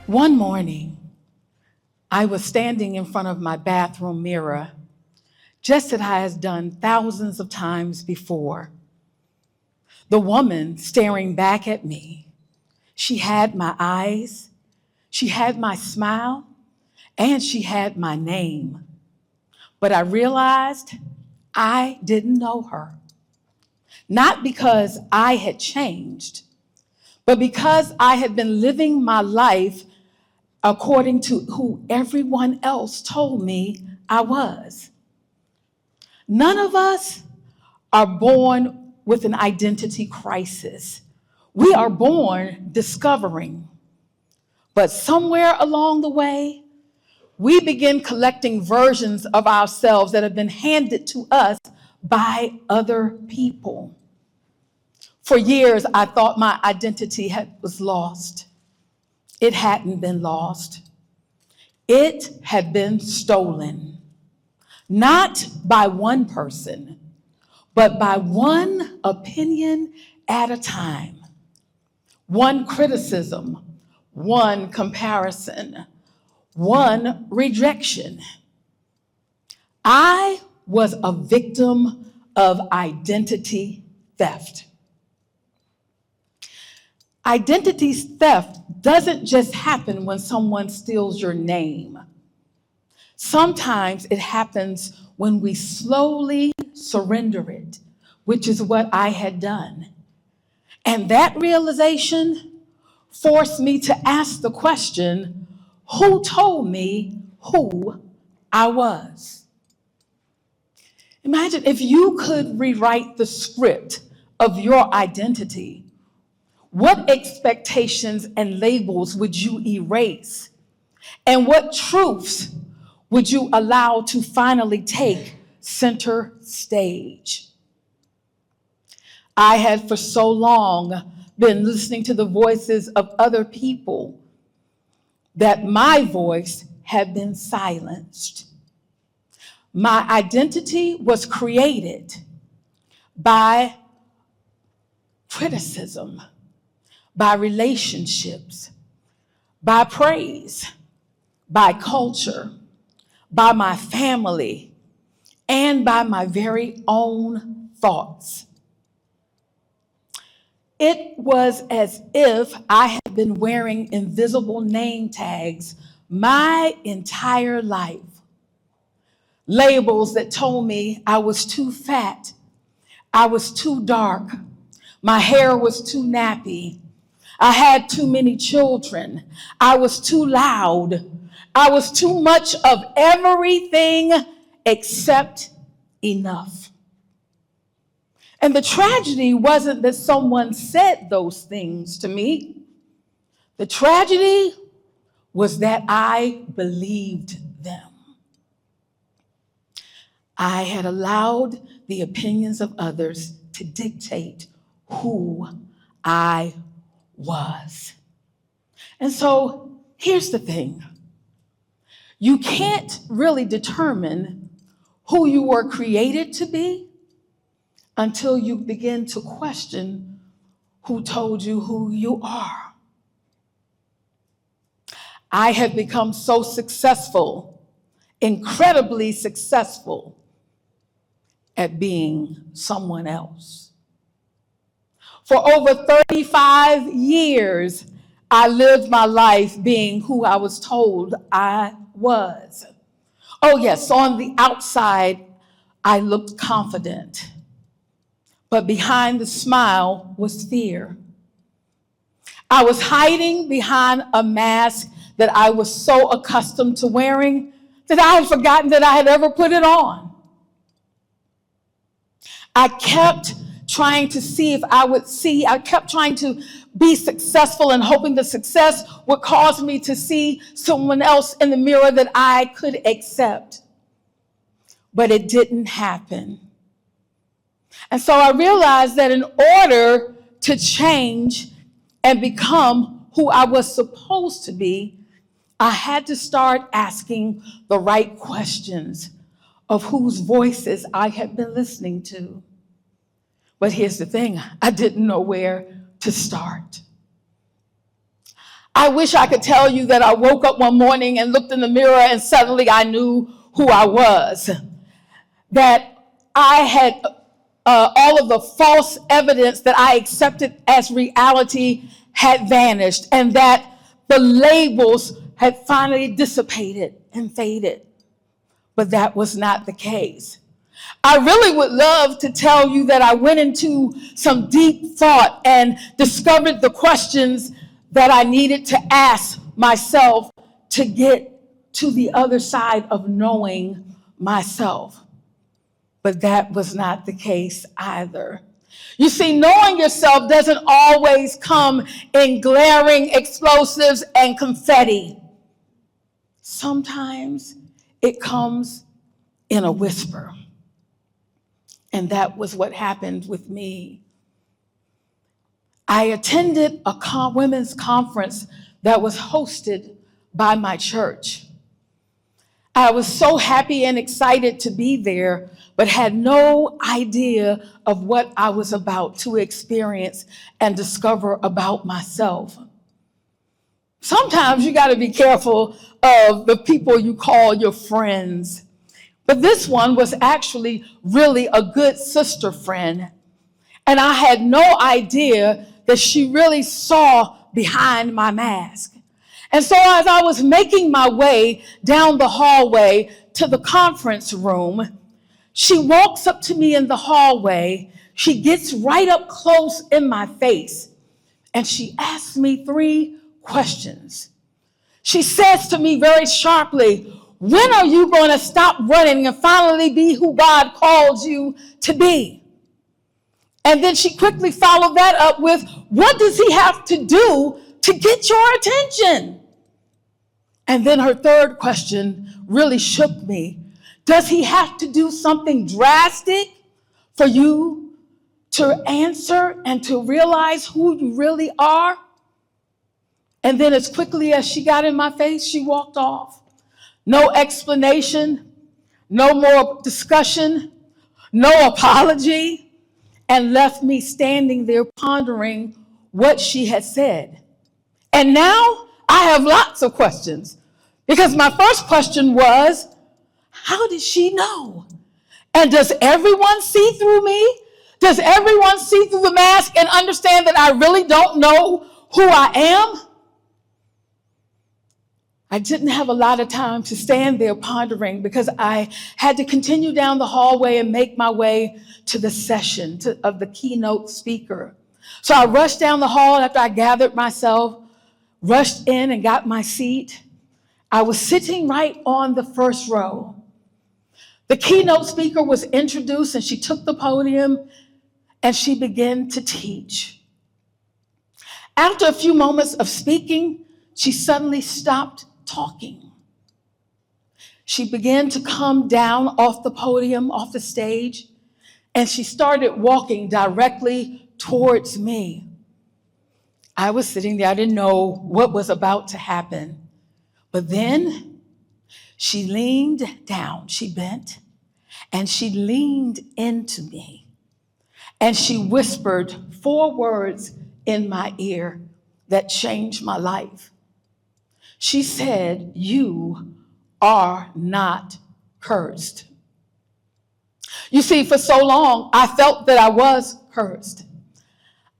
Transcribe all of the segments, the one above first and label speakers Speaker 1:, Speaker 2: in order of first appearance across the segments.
Speaker 1: One morning, I was standing in front of my bathroom mirror, just as I had done thousands of times before. The woman staring back at me, she had my eyes, she had my smile, and she had my name. But I realized I didn't know her. Not because I had changed, but because I had been living my life according to who everyone else told me I was. None of us are born with an identity crisis. We are born discovering. But somewhere along the way, we begin collecting versions of ourselves that have been handed to us by other people. For years, I thought my identity was lost. It hadn't been lost. It had been stolen, not by one person, but by one opinion at a time, one criticism, one comparison, one rejection. I was a victim of identity theft. Identity theft doesn't just happen when someone steals your name. Sometimes it happens when we slowly surrender it, which is what I had done. And that realization forced me to ask the question, who told me who I was? Imagine if you could rewrite the script of your identity. What expectations and labels would you erase? And what truths would you allow to finally take center stage? I had for so long been listening to the voices of other people that my voice had been silenced. My identity was created by criticism, by relationships, by praise, by culture, by my family, and by my very own thoughts. It was as if I had been wearing invisible name tags my entire life. Labels that told me I was too fat, I was too dark, my hair was too nappy, I had too many children, I was too loud, I was too much of everything except enough. And the tragedy wasn't that someone said those things to me. The tragedy was that I believed them. I had allowed the opinions of others to dictate who I was. And so here's the thing. You can't really determine who you were created to be until you begin to question who told you who you are. I have become so successful, incredibly successful at being someone else. For over 35 years, I lived my life being who I was told I was. Oh yes, on the outside, I looked confident, but behind the smile was fear. I was hiding behind a mask that I was so accustomed to wearing that I had forgotten that I had ever put it on. I kept trying to see if I would see. I kept trying to be successful and hoping the success would cause me to see someone else in the mirror that I could accept. But it didn't happen. And so I realized that in order to change and become who I was supposed to be, I had to start asking the right questions of whose voices I had been listening to. But here's the thing, I didn't know where to start. I wish I could tell you that I woke up one morning and looked in the mirror and suddenly I knew who I was. That I had all of the false evidence that I accepted as reality had vanished, and that the labels had finally dissipated and faded. But that was not the case. I really would love to tell you that I went into some deep thought and discovered the questions that I needed to ask myself to get to the other side of knowing myself. But that was not the case either. You see, knowing yourself doesn't always come in glaring explosives and confetti. Sometimes it comes in a whisper. And that was what happened with me. I attended a women's conference that was hosted by my church. I was so happy and excited to be there, but had no idea of what I was about to experience and discover about myself. Sometimes you got to be careful of the people you call your friends. But this one was actually really a good sister friend. And I had no idea that she really saw behind my mask. And so as I was making my way down the hallway to the conference room, she walks up to me in the hallway. She gets right up close in my face, and she asks me 3 questions. She says to me very sharply, "When are you going to stop running and finally be who God called you to be?" And then she quickly followed that up with, "What does he have to do to get your attention?" And then her third question really shook me. Does he have to do something drastic for you to answer and to realize who you really are? And then as quickly as she got in my face, she walked off. No explanation, no more discussion, no apology, and left me standing there pondering what she had said. And now I have lots of questions, because my first question was, how did she know? And does everyone see through me? Does everyone see through the mask and understand that I really don't know who I am? I didn't have a lot of time to stand there pondering, because I had to continue down the hallway and make my way to the session of the keynote speaker. So I rushed down the hall after I gathered myself, rushed in and got my seat. I was sitting right on the first row. The keynote speaker was introduced, and she took the podium and she began to teach. After a few moments of speaking, she suddenly stopped talking. She began to come down off the podium, off the stage, and she started walking directly towards me. I was sitting there. I didn't know what was about to happen. But then she leaned down, she bent, and she leaned into me. And she whispered 4 words in my ear that changed my life. She said, "You are not cursed." You see, for so long, I felt that I was cursed.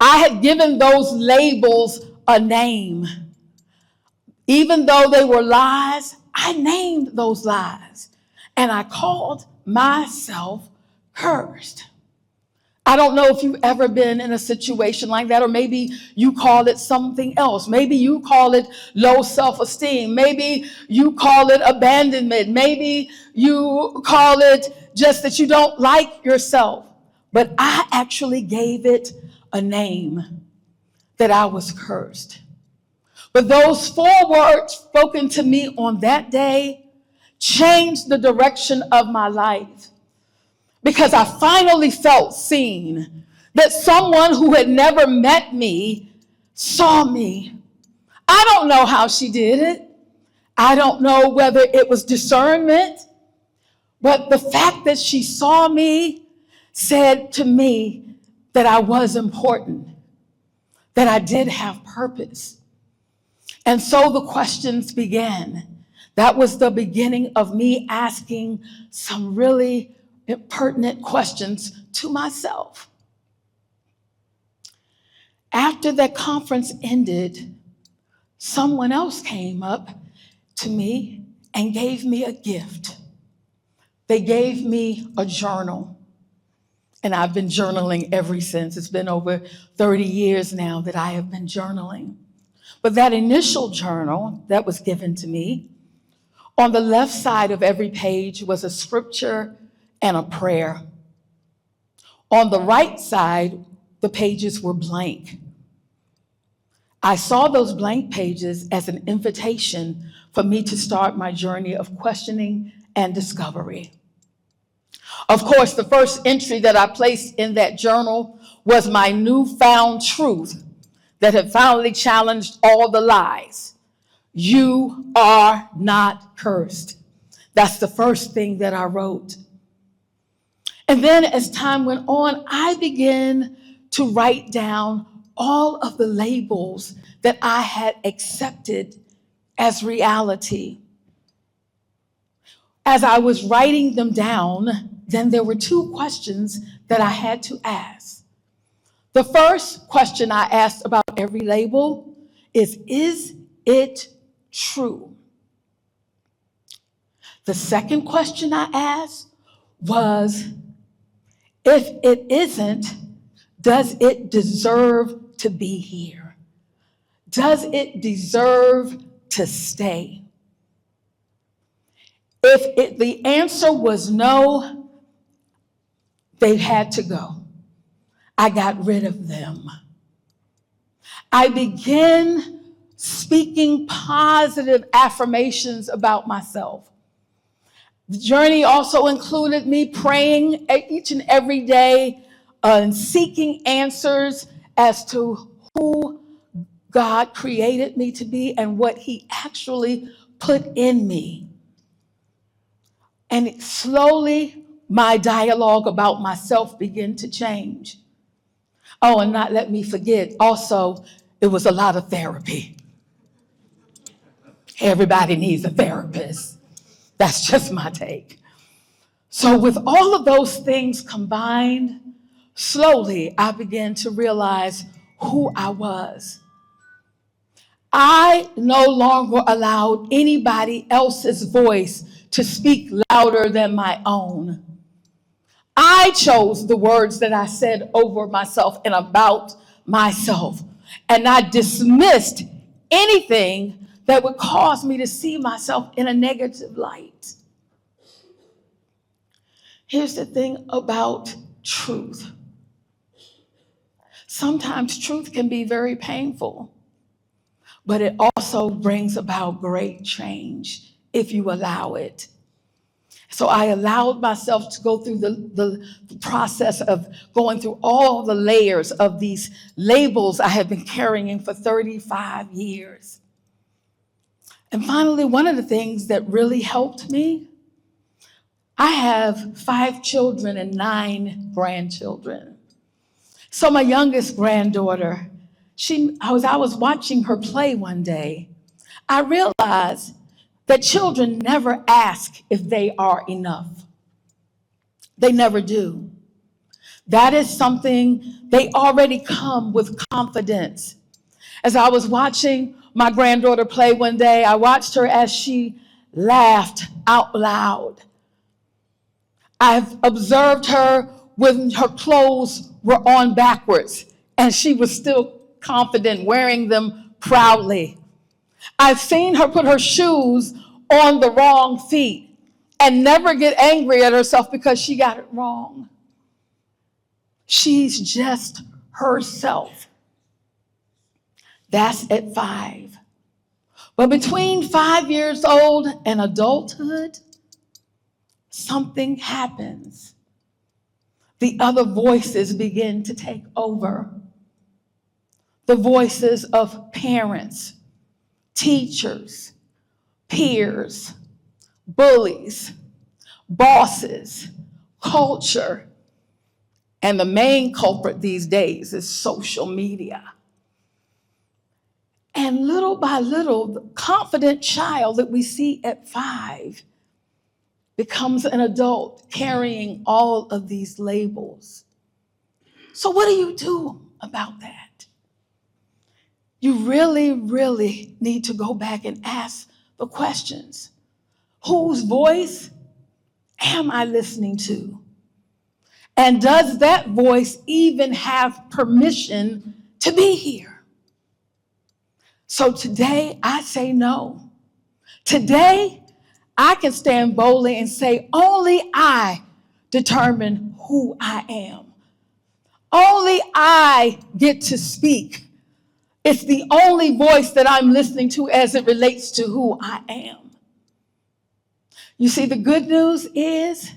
Speaker 1: I had given those labels a name. Even though they were lies, I named those lies, and I called myself cursed. I don't know if you've ever been in a situation like that, or maybe you call it something else. Maybe you call it low self-esteem. Maybe you call it abandonment. Maybe you call it just that you don't like yourself. But I actually gave it a name, that I was cursed. But those 4 words spoken to me on that day changed the direction of my life, because I finally felt seen, that someone who had never met me saw me. I don't know how she did it. I don't know whether it was discernment, but the fact that she saw me said to me that I was important, that I did have purpose. And so the questions began. That was the beginning of me asking some really pertinent questions to myself. After that conference ended, someone else came up to me and gave me a gift. They gave me a journal, and I've been journaling ever since. It's been over 30 years now that I have been journaling. But that initial journal that was given to me, on the left side of every page was a scripture and a prayer. On the right side, the pages were blank. I saw those blank pages as an invitation for me to start my journey of questioning and discovery. Of course, the first entry that I placed in that journal was my newfound truth that had finally challenged all the lies. You are not cursed. That's the first thing that I wrote. And then as time went on, I began to write down all of the labels that I had accepted as reality. As I was writing them down, then there were two questions that I had to ask. The first question I asked about every label is it true? The second question I asked was, if it isn't, does it deserve to be here? Does it deserve to stay? If the answer was no, they had to go. I got rid of them. I began speaking positive affirmations about myself. The journey also included me praying each and every day and seeking answers as to who God created me to be and what He actually put in me. And slowly, my dialogue about myself began to change. Oh, and not let me forget, also, it was a lot of therapy. Everybody needs a therapist. That's just my take. So with all of those things combined, slowly I began to realize who I was. I no longer allowed anybody else's voice to speak louder than my own. I chose the words that I said over myself and about myself, and I dismissed anything that would cause me to see myself in a negative light. Here's the thing about truth. Sometimes truth can be very painful, but it also brings about great change if you allow it. So I allowed myself to go through the process of going through all the layers of these labels I have been carrying for 35 years. And finally, one of the things that really helped me, I have 5 children and 9 grandchildren. So my youngest granddaughter, I was watching her play one day. I realized that children never ask if they are enough. They never do. That is something they already come with confidence. As I was watching my granddaughter play one day, I watched her as she laughed out loud. I've observed her when her clothes were on backwards and she was still confident wearing them proudly. I've seen her put her shoes on the wrong feet and never get angry at herself because she got it wrong. She's just herself. That's at 5. But between 5 years old and adulthood, something happens. The other voices begin to take over. The voices of parents, teachers, peers, bullies, bosses, culture, and the main culprit these days is social media. And little by little, the confident child that we see at 5 becomes an adult carrying all of these labels. So what do you do about that? You really, really need to go back and ask the questions. Whose voice am I listening to? And does that voice even have permission to be here? So today I say no. Today I can stand boldly and say, only I determine who I am. Only I get to speak. It's the only voice that I'm listening to as it relates to who I am. You see, the good news is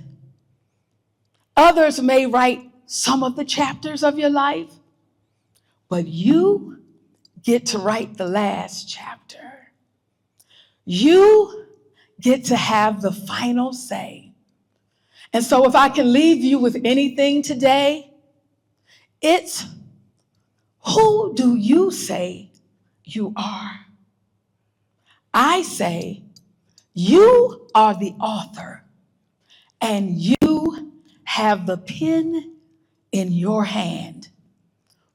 Speaker 1: others may write some of the chapters of your life, but you get to write the last chapter. You get to have the final say. And so if I can leave you with anything today, it's, who do you say you are? I say, you are the author, and you have the pen in your hand.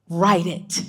Speaker 1: Write it.